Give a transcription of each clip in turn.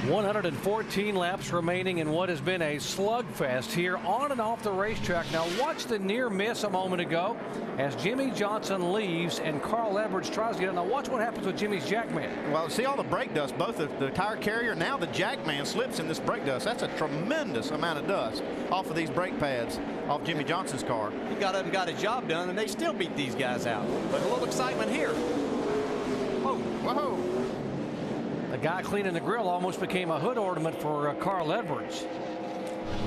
114 laps remaining in what has been a slugfest here on and off the racetrack. Now watch the near miss a moment ago as Jimmie Johnson leaves and Carl Edwards tries to get it. Now watch what happens with Jimmy's jackman. Well, see all the brake dust, both the tire carrier, now the jackman slips in this brake dust. That's a tremendous amount of dust off of these brake pads off Jimmie Johnson's car. He got up and got a job done, and they still beat these guys out. But a little excitement here. Whoa, whoa. The guy cleaning the grill almost became a hood ornament for Carl Edwards.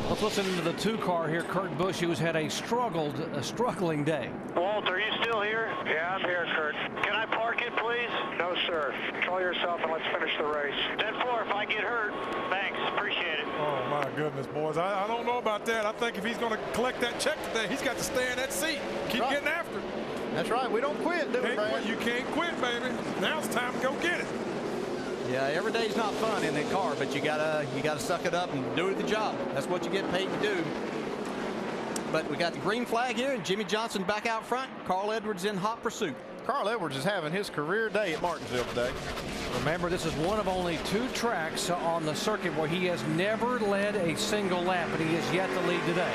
Let's listen to the 2 car here, Kurt Busch, who's had a struggling day. Walt, are you still here? Yeah, I'm here, Kurt. Can I park it, please? No, sir. Control yourself and let's finish the race. 10-4 if I get hurt. Thanks, appreciate it. Oh, my goodness, boys. I don't know about that. I think if he's going to collect that check today, he's got to stay in that seat. Keep getting after it. That's right. We don't quit, do we, Brad? You can't quit, baby. Now it's time to go get it. Yeah, every day's not fun in the car, but you gotta suck it up and do the job. That's what you get paid to do. But we got the green flag here, and Jimmie Johnson back out front. Carl Edwards in hot pursuit. Carl Edwards is having his career day at Martinsville today. Remember, this is one of only 2 tracks on the circuit where he has never led a single lap, and he is yet to lead today.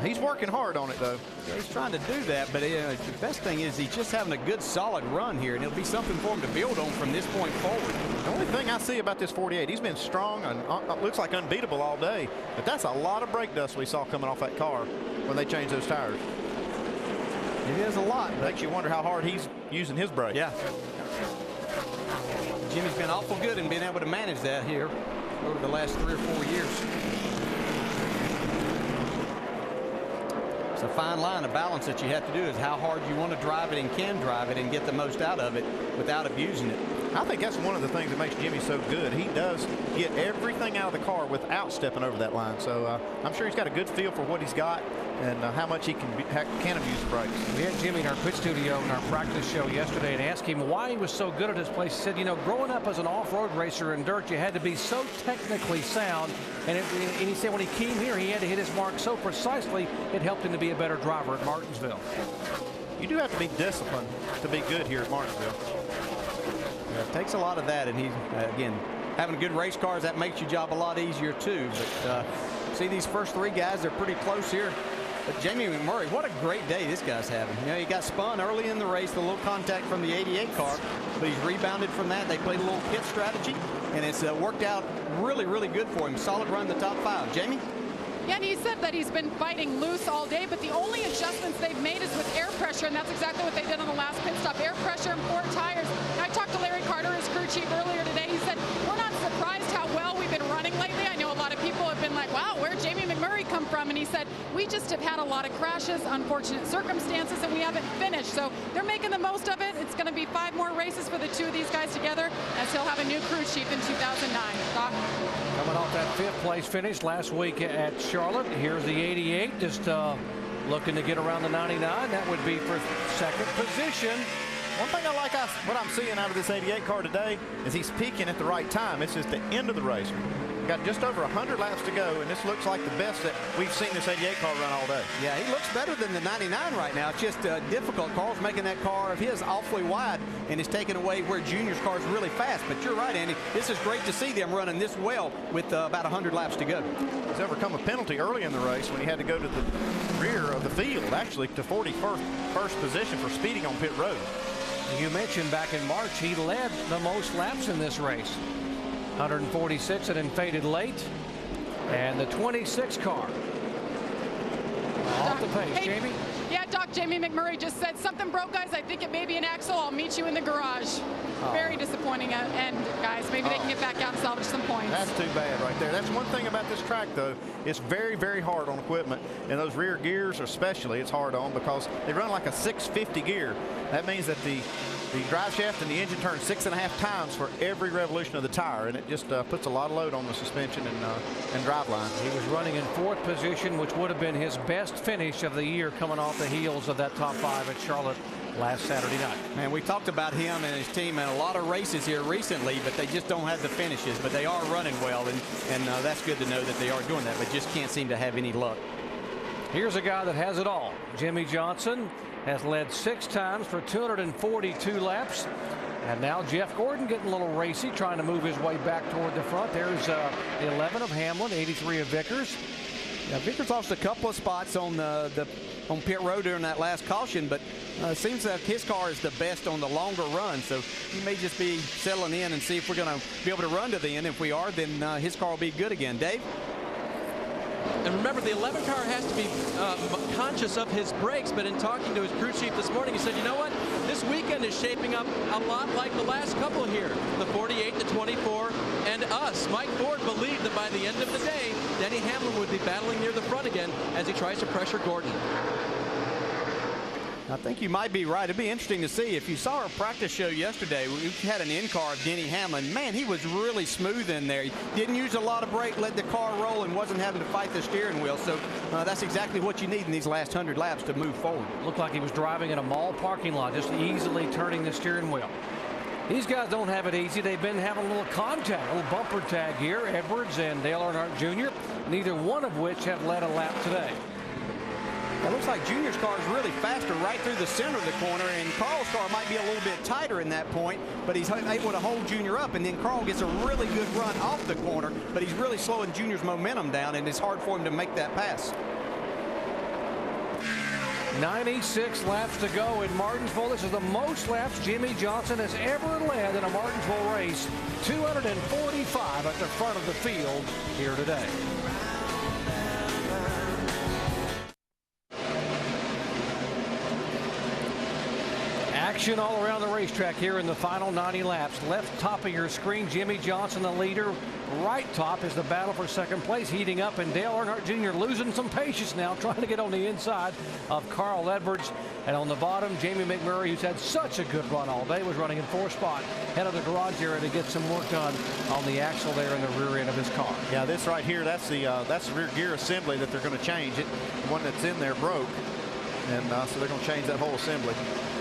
He's working hard on it, though. Yeah, he's trying to do that, but the best thing is he's just having a good, solid run here, and it'll be something for him to build on from this point forward. The only thing I see about this 48, he's been strong and looks like unbeatable all day, but that's a lot of brake dust we saw coming off that car when they changed those tires. It is a lot. Makes you wonder how hard he's using his brake. Yeah. Jimmy's been awful good in being able to manage that here over the last 3 or 4 years. It's a fine line of balance that you have to do is how hard you want to drive it and can drive it and get the most out of it without abusing it. I think that's one of the things that makes Jimmie so good. He does get everything out of the car without stepping over that line. So I'm sure he's got a good feel for what he's got and how much he can abuse the brakes. We had Jimmie in our pit studio in our practice show yesterday and asked him why he was so good at his place. He said, you know, growing up as an off-road racer in dirt, you had to be so technically sound. And he said when he came here, he had to hit his mark so precisely, it helped him to be a better driver at Martinsville. You do have to be disciplined to be good here at Martinsville. Yeah, it takes a lot of that, and he's again having good race cars, that makes your job a lot easier too. But see these first 3 guys, they're pretty close here. But Jamie McMurray, what a great day this guy's having. You know, he got spun early in the race, a little contact from the 88 car, but he's rebounded from that. They played a little pit strategy, and it's worked out really, really good for him. Solid run in the top 5. Jamie? Yeah, and he said that he's been fighting loose all day, but the only adjustments they've made is with air pressure, and that's exactly what they did on the last pit stop. Air pressure and 4 tires. Now, I talked to Larry Carter, his crew chief, earlier today. He said, we're not surprised how well we've been running lately. I know a lot of people have been like, wow, where'd Jamie McMurray come from? And he said, we just have had a lot of crashes, unfortunate circumstances, and we haven't finished. So they're making the most of it. It's going to be 5 more races for the 2 of these guys together, as he'll have a new crew chief in 2009. Doc? Coming off that 5th place finish last week at Charlotte. Here's the 88, just looking to get around the 99. That would be for 2nd position. One thing I like what I'm seeing out of this 88 car today is he's peaking at the right time. It's just the end of the race. We've got just over 100 laps to go, and this looks like the best that we've seen this 88 car run all day. Yeah, he looks better than the 99 right now. It's just difficult. Carl's making that car of his awfully wide, and it's taking away where Junior's car is really fast. But you're right, Andy. This is great to see them running this well with about 100 laps to go. He's overcome a penalty early in the race when he had to go to the rear of the field, actually to 41st position for speeding on pit road. You mentioned back in March, he led the most laps in this race. 146 and then faded late. And the 26 car off the pace. Hey, Jamie? Yeah, Doc, Jamie McMurray just said, something broke, guys. I think it may be an axle. I'll meet you in the garage. Very disappointing end, guys. Maybe they can get back out and salvage some points. That's too bad right there. That's one thing about this track, though. It's very, very hard on equipment. And those rear gears especially, it's hard on because they run like a 650 gear. That means that the drive shaft and the engine turn 6.5 times for every revolution of the tire, and it just puts a lot of load on the suspension and drive line. He was running in 4th position, which would have been his best finish of the year, coming off the heels of that top 5 at Charlotte last Saturday night. Man, we talked about him and his team in a lot of races here recently, but they just don't have the finishes. But they are running well, and that's good to know that they are doing that, but just can't seem to have any luck. Here's a guy that has it all. Jimmie Johnson has led 6 times for 242 laps. And now Jeff Gordon getting a little racy, trying to move his way back toward the front. There's the 11 of Hamlin, 83 of Vickers. Yeah, Vickers lost a couple of spots on on pit road during that last caution, but it seems that his car is the best on the longer run, so he may just be settling in and see if we're going to be able to run to the end. If we are, then his car will be good again. Dave? And remember, the 11 car has to be conscious of his brakes, but in talking to his crew chief this morning, he said, you know what, this weekend is shaping up a lot like the last couple here, the 48, the 24, and us. Mike Ford believed that by the end of the day, Denny Hamlin would be battling near the front again as he tries to pressure Gordon. I think you might be right. It'd be interesting to see. If you saw our practice show yesterday, we had an in-car of Denny Hamlin. Man, he was really smooth in there. He didn't use a lot of brake, let the car roll, and wasn't having to fight the steering wheel. So that's exactly what you need in these last 100 laps to move forward. Looked like he was driving in a mall parking lot, just easily turning the steering wheel. These guys don't have it easy. They've been having a little contact, a little bumper tag here. Edwards and Dale Earnhardt Jr., neither one of which have led a lap today. It looks like Junior's car is really faster right through the center of the corner, and Carl's car might be a little bit tighter in that point, but he's able to hold Junior up, and then Carl gets a really good run off the corner, but he's really slowing Junior's momentum down, and it's hard for him to make that pass. 96 laps to go in Martinsville. This is the most laps Jimmy Johnson has ever led in a Martinsville race. 245 at the front of the field here today. Action all around the racetrack here in the final 90 laps. Left top of your screen, Jimmy Johnson, the leader. Right top is the battle for second place heating up, and Dale Earnhardt Jr. losing some patience now, trying to get on the inside of Carl Edwards. And on the bottom, Jamie McMurray, who's had such a good run all day, was running in fourth spot. Head of the garage area to get some work done on the axle there in the rear end of his car. Yeah, this right here, that's the rear gear assembly that they're going to change. The one that's in there broke, and so they're going to change that whole assembly.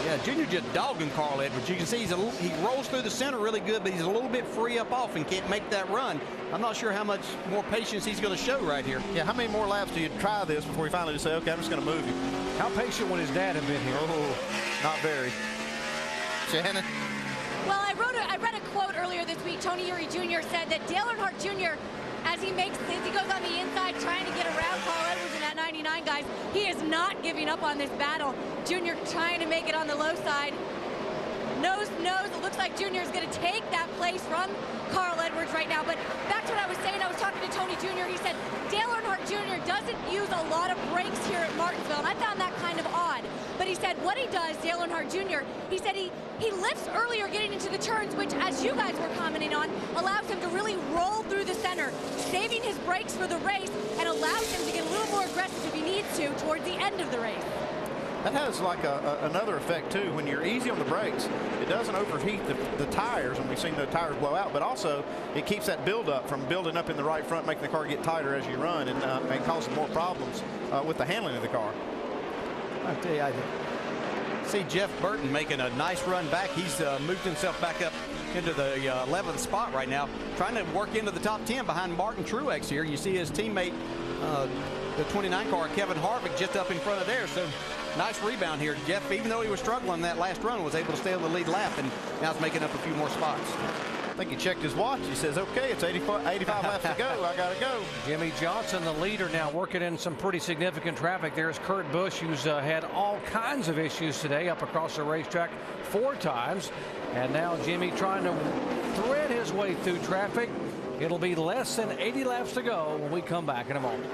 Yeah, Junior just dogging Carl Edwards. You can see he rolls through the center really good, but he's a little bit free up off and can't make that run. I'm not sure how much more patience he's going to show right here. Yeah, how many more laps do you try this before you finally just say, okay, I'm just going to move you? How patient would his dad have been here? Oh, not very. Shannon? Well, I read a quote earlier this week. Tony Eury Jr. said that Dale Earnhardt Jr., as he goes on the inside trying to get around Carl Edwards and that 99 guys, he is not giving up on this battle. Junior trying to make it on the low side. Nose. It looks like Junior is going to take that place from Carl Edwards right now. But back to what I was saying, I was talking to Tony Jr. He said Dale Earnhardt Jr. doesn't use a lot of brakes here at Martinsville, and I found that kind of odd. But he said what he does, Dale Earnhardt Jr., he said he lifts earlier getting into the turns, which, as you guys were commenting on, allows him to really roll through the center, saving his brakes for the race, and allows him to get a little more aggressive if he needs to towards the end of the race. That has like another effect too. When you're easy on the brakes, it doesn't overheat the tires, and we've seen the tires blow out, but also it keeps that buildup from building up in the right front, making the car get tighter as you run, and causing more problems with the handling of the car. I tell you, I see Jeff Burton making a nice run back. He's moved himself back up into the 11th spot right now, trying to work into the top 10 behind Martin Truex here. You see his teammate, the 29 car, Kevin Harvick, just up in front of there. So nice rebound here. Jeff, even though he was struggling that last run, was able to stay on the lead lap, and now he's making up a few more spots. I think he checked his watch. He says, okay, it's 85 laps to go. I got to go. Jimmy Johnson, the leader, now working in some pretty significant traffic. There's Kurt Busch, who's had all kinds of issues today up across the racetrack 4 times. And now Jimmy trying to thread his way through traffic. It'll be less than 80 laps to go when we come back in a moment.